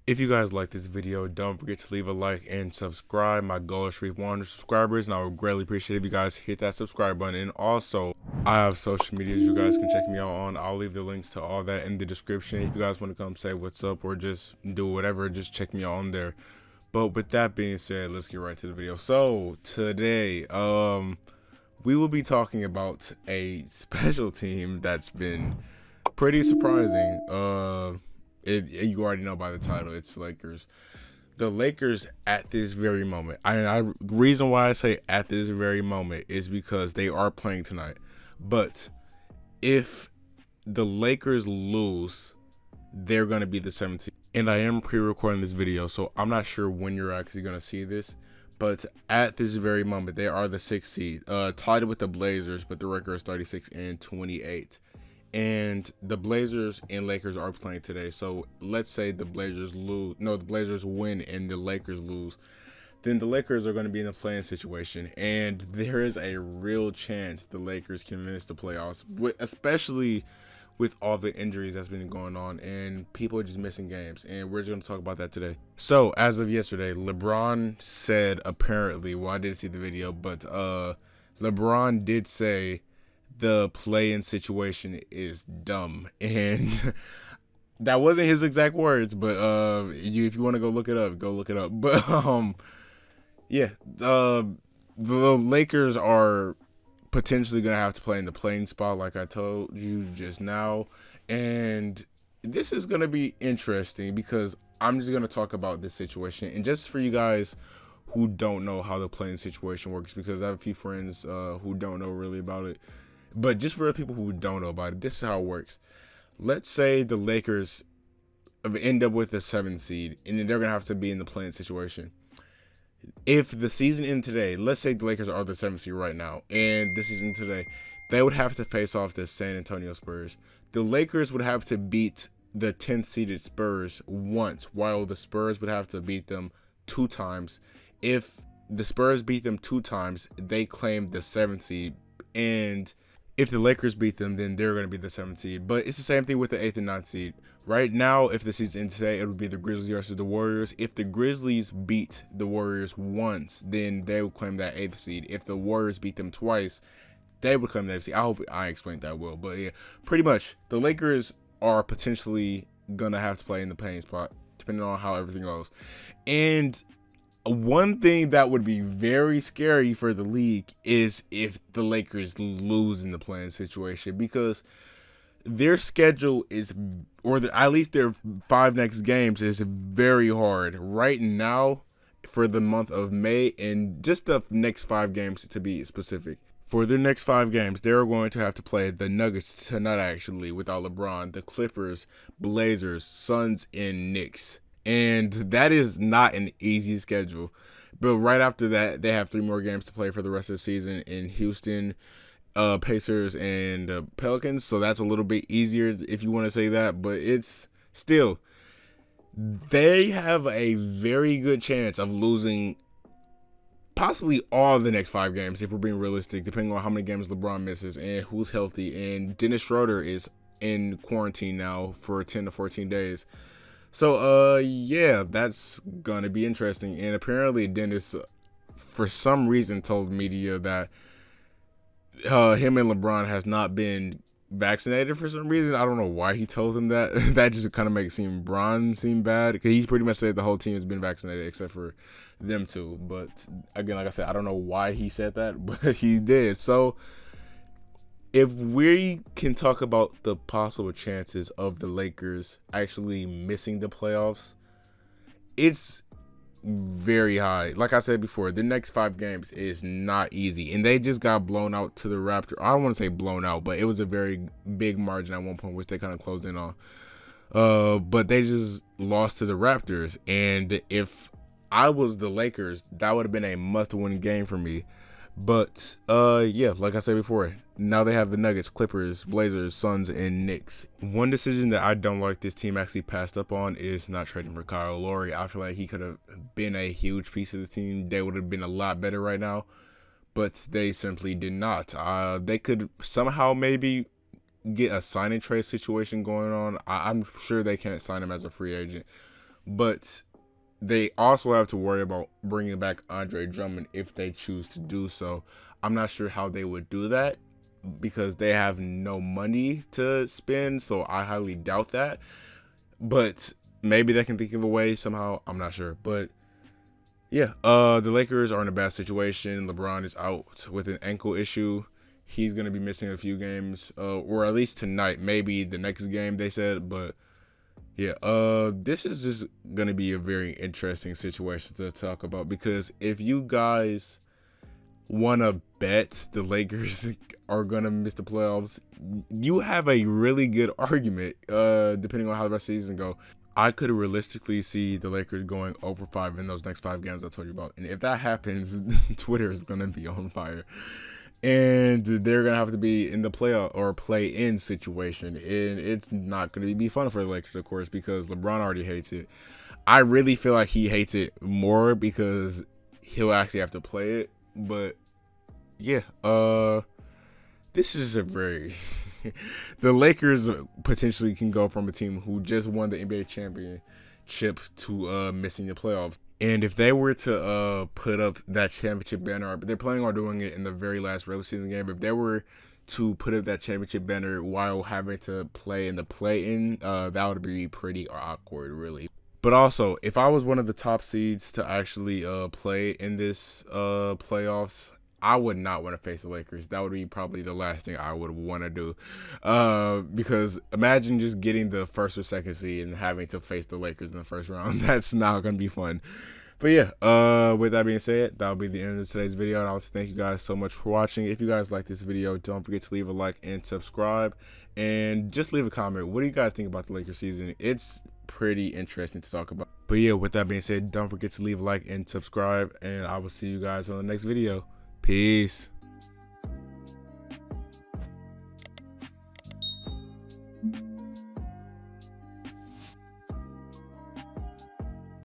If you guys like this video, don't forget to leave a like and subscribe. My goal is to reach 100 subscribers, and I would greatly appreciate if you guys hit that subscribe button. And also, I have social medias you guys can check me out on. I'll leave the links to all that in the description. If you guys want to come say what's up or just do whatever, just check me out on there. But with that being said, let's get right to the video. So today, we will be talking about a special team that's been pretty surprising. You already know by the title, it's Lakers. The Lakers at this very moment. The reason why I say at this very moment is because they are playing tonight. But if the Lakers lose, they're going to be the 7th seed. And I am pre-recording this video, so I'm not sure when you're actually going to see this. But at this very moment, they are the 6th seed, tied with the Blazers, but the record is 36-28. And the Blazers and Lakers are playing today. So let's say the Blazers win and the Lakers lose. Then the Lakers are going to be in a play-in situation. And there is a real chance the Lakers can miss the playoffs, especially with all the injuries that's been going on and people are just missing games. And we're just going to talk about that today. So as of yesterday, LeBron said apparently, well, I didn't see the video, but LeBron did say the play-in situation is dumb, and that wasn't his exact words, but if you want to go look it up, go look it up. But yeah, the Lakers are potentially gonna have to play in the play-in spot, like I told you just now, and this is gonna be interesting because I'm just gonna talk about this situation, and just for you guys who don't know how the play-in situation works, because I have a few friends who don't know really about it. But just for the people who don't know about it, this is how it works. Let's say the Lakers end up with a 7th seed, and then they're going to have to be in the play-in situation. If the season ends today, let's say the Lakers are the 7th seed right now, and this season today, they would have to face off the San Antonio Spurs. The Lakers would have to beat the 10th seeded Spurs once, while the Spurs would have to beat them 2 times. If the Spurs beat them 2 times, they claim the 7th seed, and if the Lakers beat them, then they're going to be the 7th seed. But it's the same thing with the 8th and 9th seed. Right now, if the season ends today, it would be the Grizzlies versus the Warriors. If the Grizzlies beat the Warriors once, then they would claim that 8th seed. If the Warriors beat them twice, they would claim that 8th seed. I hope I explained that well. But yeah, pretty much, the Lakers are potentially going to have to play in the play-in spot, depending on how everything goes. And one thing that would be very scary for the league is if the Lakers lose in the play-in situation, because their schedule is, at least their 5 next games is very hard right now for the month of May, and just the next 5 games to be specific. For their next 5 games, they're going to have to play the Nuggets tonight, actually, without LeBron, the Clippers, Blazers, Suns, and Knicks. And that is not an easy schedule. But right after that, they have 3 more games to play for the rest of the season in Houston, Pacers, and Pelicans. So that's a little bit easier if you want to say that. But it's still, they have a very good chance of losing possibly all the next 5 games, if we're being realistic, depending on how many games LeBron misses and who's healthy. And Dennis Schroeder is in quarantine now for 10 to 14 days. So, yeah, that's gonna be interesting. And apparently Dennis, for some reason, told media that him and LeBron has not been vaccinated for some reason. I don't know why he told them that. That just kind of makes LeBron seem bad, because he's pretty much said the whole team has been vaccinated except for them two. But again, like I said, I don't know why he said that, but he did. So if we can talk about the possible chances of the Lakers actually missing the playoffs, it's very high. Like I said before, the next 5 games is not easy, and they just got blown out to the Raptors. I don't want to say blown out, but it was a very big margin at one point, which they kind of closed in on. But they just lost to the Raptors, and if I was the Lakers, that would have been a must-win game for me. But yeah, like I said before, now they have the Nuggets, Clippers, Blazers, Suns, and Knicks. One decision that I don't like this team actually passed up on is not trading for Kyle Lowry. I feel like he could have been a huge piece of the team. They would have been a lot better right now, but they simply did not. They could somehow maybe get a sign and trade situation going on. I'm sure they can't sign him as a free agent, but they also have to worry about bringing back Andre Drummond if they choose to do so. I'm not sure how they would do that because they have no money to spend, so I highly doubt that. But maybe they can think of a way somehow. I'm not sure. But yeah, the Lakers are in a bad situation. LeBron is out with an ankle issue. He's going to be missing a few games, or at least tonight, maybe the next game, they said. But yeah, this is just going to be a very interesting situation to talk about, because if you guys want to bet the Lakers are going to miss the playoffs, you have a really good argument, depending on how the rest of the season go. I could realistically see the Lakers going over 5 in those next 5 games I told you about. And if that happens, Twitter is going to be on fire. And they're going to have to be in the playoff or play-in situation. And it's not going to be fun for the Lakers, of course, because LeBron already hates it. I really feel like he hates it more because he'll actually have to play it. But, yeah, this is a very... the Lakers potentially can go from a team who just won the NBA championship to missing the playoffs. And if they were to put up that championship banner, they're planning on doing it in the very last regular season game. If they were to put up that championship banner while having to play in the play-in, that would be pretty awkward, really. But also, if I was one of the top seeds to actually play in this playoffs, I would not want to face the Lakers. That would be probably the last thing I would want to do. Because imagine just getting the first or second seed and having to face the Lakers in the first round. That's not going to be fun. But yeah, with that being said, that'll be the end of today's video. And I want to thank you guys so much for watching. If you guys like this video, don't forget to leave a like and subscribe. And just leave a comment. What do you guys think about the Lakers season? It's pretty interesting to talk about. But yeah, with that being said, don't forget to leave a like and subscribe. And I will see you guys on the next video. Peace.